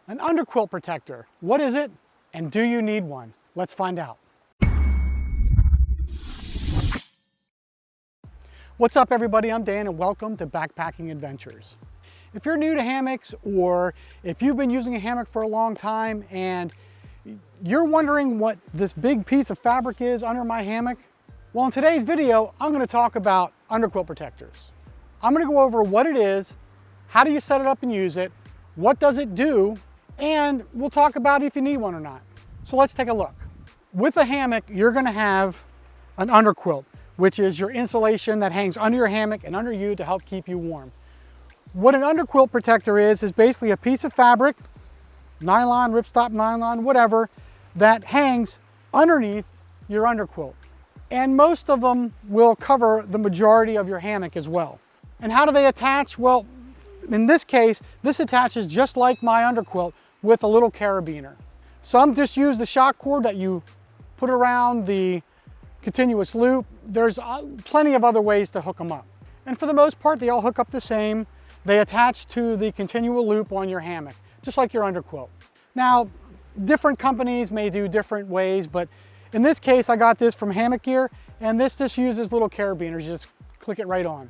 An underquilt protector. What is it, and do you need one? Let's find out. What's up, everybody? I'm Dan, and welcome to Backpacking Adventures. If you're new to hammocks, or if you've been using a hammock for a long time and you're wondering what this big piece of fabric is under my hammock, well, in today's video, I'm going to talk about underquilt protectors. I'm going to go over what it is, how do you set it up and use it, what does it do, and we'll talk about if you need one or not. So let's take a look. With a hammock, you're going to have an underquilt, which is your insulation that hangs under your hammock and under you to help keep you warm. What an underquilt protector is basically a piece of fabric, nylon, ripstop nylon, whatever, that hangs underneath your underquilt. And most of them will cover the majority of your hammock as well. And how do they attach? Well, in this case, this attaches just like my underquilt with a little carabiner. Some just use the shock cord that you put around the continuous loop. There's plenty of other ways to hook them up. And for the most part, they all hook up the same. They attach to the continual loop on your hammock, just like your underquilt. Now, different companies may do different ways, but in this case, I got this from Hammock Gear, and this just uses little carabiners. You just click it right on.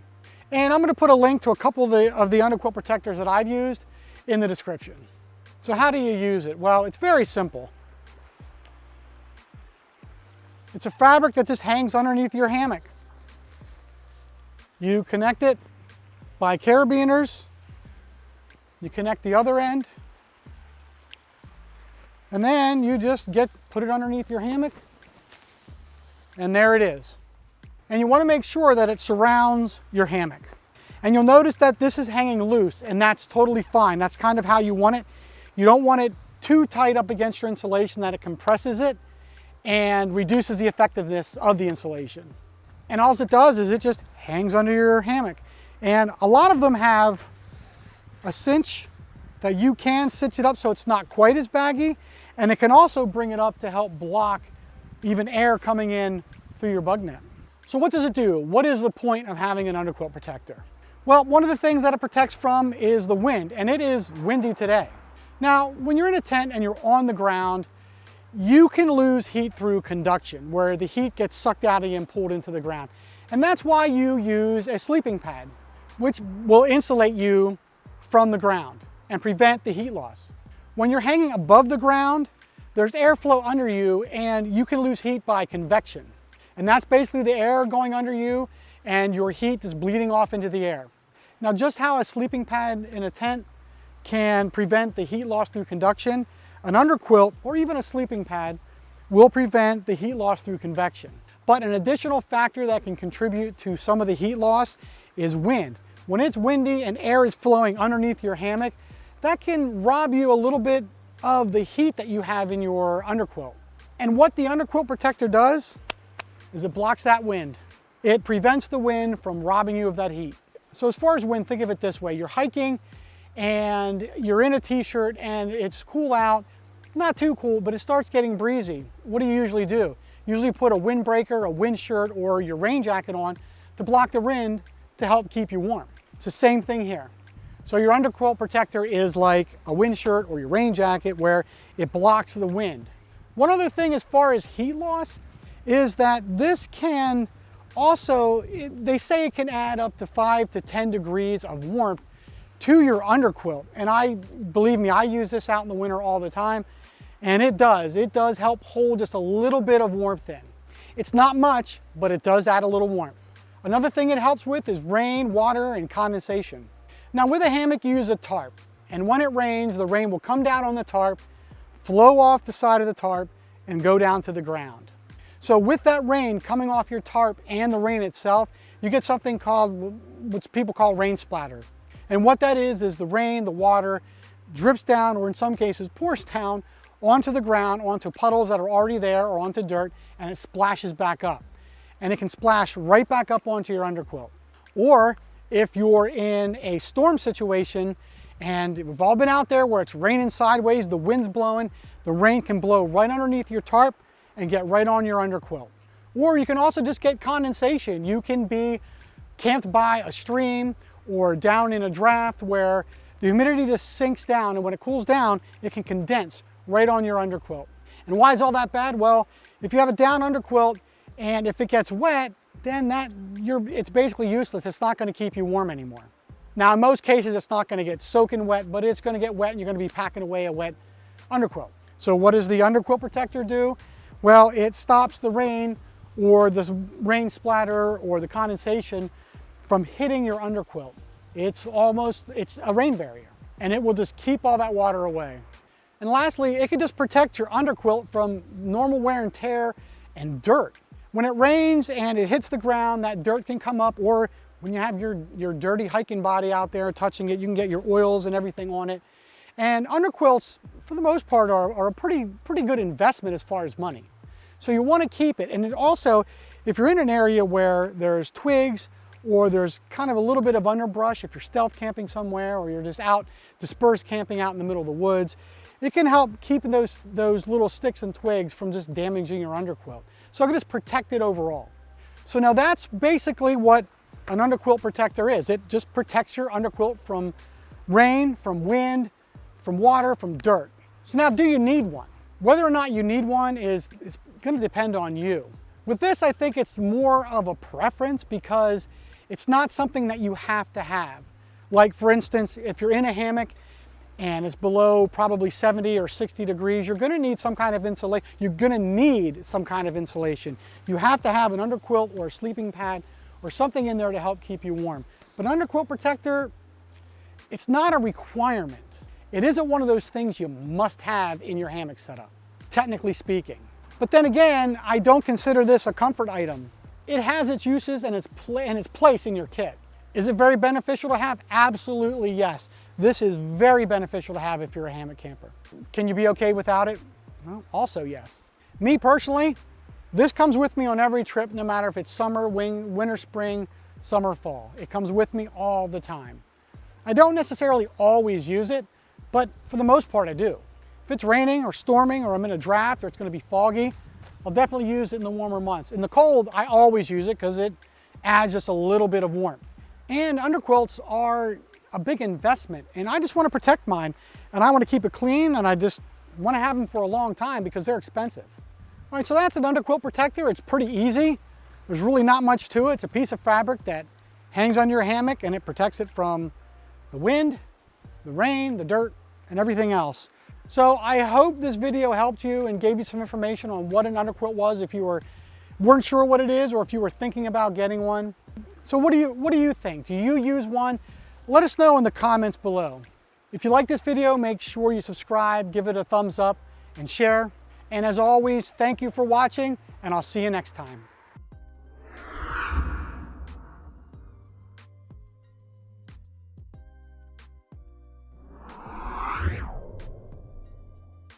And I'm gonna put a link to a couple of the underquilt protectors that I've used in the description. So how do you use it? Well, it's very simple. It's a fabric that just hangs underneath your hammock. You connect it by carabiners. You connect the other end. And then you just put it underneath your hammock. And there it is. And you want to make sure that it surrounds your hammock. And you'll notice that this is hanging loose, and that's totally fine. That's kind of how you want it. You don't want it too tight up against your insulation that it compresses it and reduces the effectiveness of the insulation. And all it does is it just hangs under your hammock. And a lot of them have a cinch that you can cinch it up so it's not quite as baggy, and it can also bring it up to help block even air coming in through your bug net. So what does it do? What is the point of having an underquilt protector? Well, one of the things that it protects from is the wind, and it is windy today. Now, when you're in a tent and you're on the ground, you can lose heat through conduction, where the heat gets sucked out of you and pulled into the ground. And that's why you use a sleeping pad, which will insulate you from the ground and prevent the heat loss. When you're hanging above the ground, there's airflow under you, and you can lose heat by convection. And that's basically the air going under you, and your heat is bleeding off into the air. Now, just how a sleeping pad in a tent can prevent the heat loss through conduction, an underquilt or even a sleeping pad will prevent the heat loss through convection. But an additional factor that can contribute to some of the heat loss is wind. When it's windy and air is flowing underneath your hammock, that can rob you a little bit of the heat that you have in your underquilt. And what the underquilt protector does is it blocks that wind. It prevents the wind from robbing you of that heat. So as far as wind, think of it this way. You're hiking and you're in a t-shirt and it's cool out, not too cool, but it starts getting breezy. What do? You usually put a windbreaker, a wind shirt, or your rain jacket on to block the wind to help keep you warm. It's the same thing here. So your underquilt protector is like a wind shirt or your rain jacket where it blocks the wind. One other thing as far as heat loss is that this can also, they say it can add up to 5 to 10 degrees of warmth to your underquilt. And believe me, I use this out in the winter all the time, and it does help hold just a little bit of warmth in. It's not much, but it does add a little warmth. Another thing it helps with is rain, water, and condensation. Now with a hammock, you use a tarp, and when it rains, the rain will come down on the tarp, flow off the side of the tarp, and go down to the ground. So with that rain coming off your tarp and the rain itself, you get something called, what people call rain splatter. And what that is the rain, the water, drips down, or in some cases pours down onto the ground, onto puddles that are already there, or onto dirt, and it splashes back up. And it can splash right back up onto your underquilt. Or if you're in a storm situation, and we've all been out there where it's raining sideways, the wind's blowing, the rain can blow right underneath your tarp and get right on your underquilt. Or you can also just get condensation. You can be camped by a stream or down in a draft where the humidity just sinks down, and when it cools down, it can condense right on your underquilt. And why is all that bad? Well, if you have a down underquilt and if it gets wet, then it's basically useless. It's not going to keep you warm anymore. Now, in most cases, it's not going to get soaking wet, but it's going to get wet and you're going to be packing away a wet underquilt. So what does the underquilt protector do? Well, it stops the rain or the rain splatter or the condensation from hitting your underquilt. It's a rain barrier, and it will just keep all that water away. And lastly, it can just protect your underquilt from normal wear and tear and dirt. When it rains and it hits the ground, that dirt can come up, or when you have your dirty hiking body out there touching it, you can get your oils and everything on it. And underquilts, for the most part, are a pretty good investment as far as money. So you want to keep it. And it also, if you're in an area where there's twigs or there's kind of a little bit of underbrush, if you're stealth camping somewhere or you're just out dispersed camping out in the middle of the woods, it can help keeping those little sticks and twigs from just damaging your underquilt. So it can just protect it overall. So now that's basically what an underquilt protector is. It just protects your underquilt from rain, from wind, from water, from dirt. So now, do you need one? Whether or not you need one is going to depend on you. With this, I think it's more of a preference because it's not something that you have to have. Like, for instance, if you're in a hammock and it's below probably 70 or 60 degrees, you're going to need some kind of insulation. You're going to need some kind of insulation. You have to have an underquilt or a sleeping pad or something in there to help keep you warm. But an underquilt protector, it's not a requirement. It isn't one of those things you must have in your hammock setup, technically speaking. But then again, I don't consider this a comfort item. It has its uses and its place in your kit. Is it very beneficial to have? Absolutely yes. This is very beneficial to have if you're a hammock camper. Can you be okay without it? Well, also yes. Me personally, this comes with me on every trip, no matter if it's summer, winter, spring, summer, fall. It comes with me all the time. I don't necessarily always use it, but for the most part I do. If it's raining or storming or I'm in a draft or it's going to be foggy, I'll definitely use it in the warmer months. In the cold, I always use it because it adds just a little bit of warmth. And underquilts are a big investment, and I just want to protect mine, and I want to keep it clean, and I just want to have them for a long time because they're expensive. All right, so that's an underquilt protector. It's pretty easy. There's really not much to it. It's a piece of fabric that hangs on your hammock, and it protects it from the wind, the rain, the dirt, and everything else. So I hope this video helped you and gave you some information on what an underquilt was if you weren't sure what it is or if you were thinking about getting one. So what do you think? Do you use one? Let us know in the comments below. If you like this video, make sure you subscribe, give it a thumbs up, and share. And as always, thank you for watching, and I'll see you next time.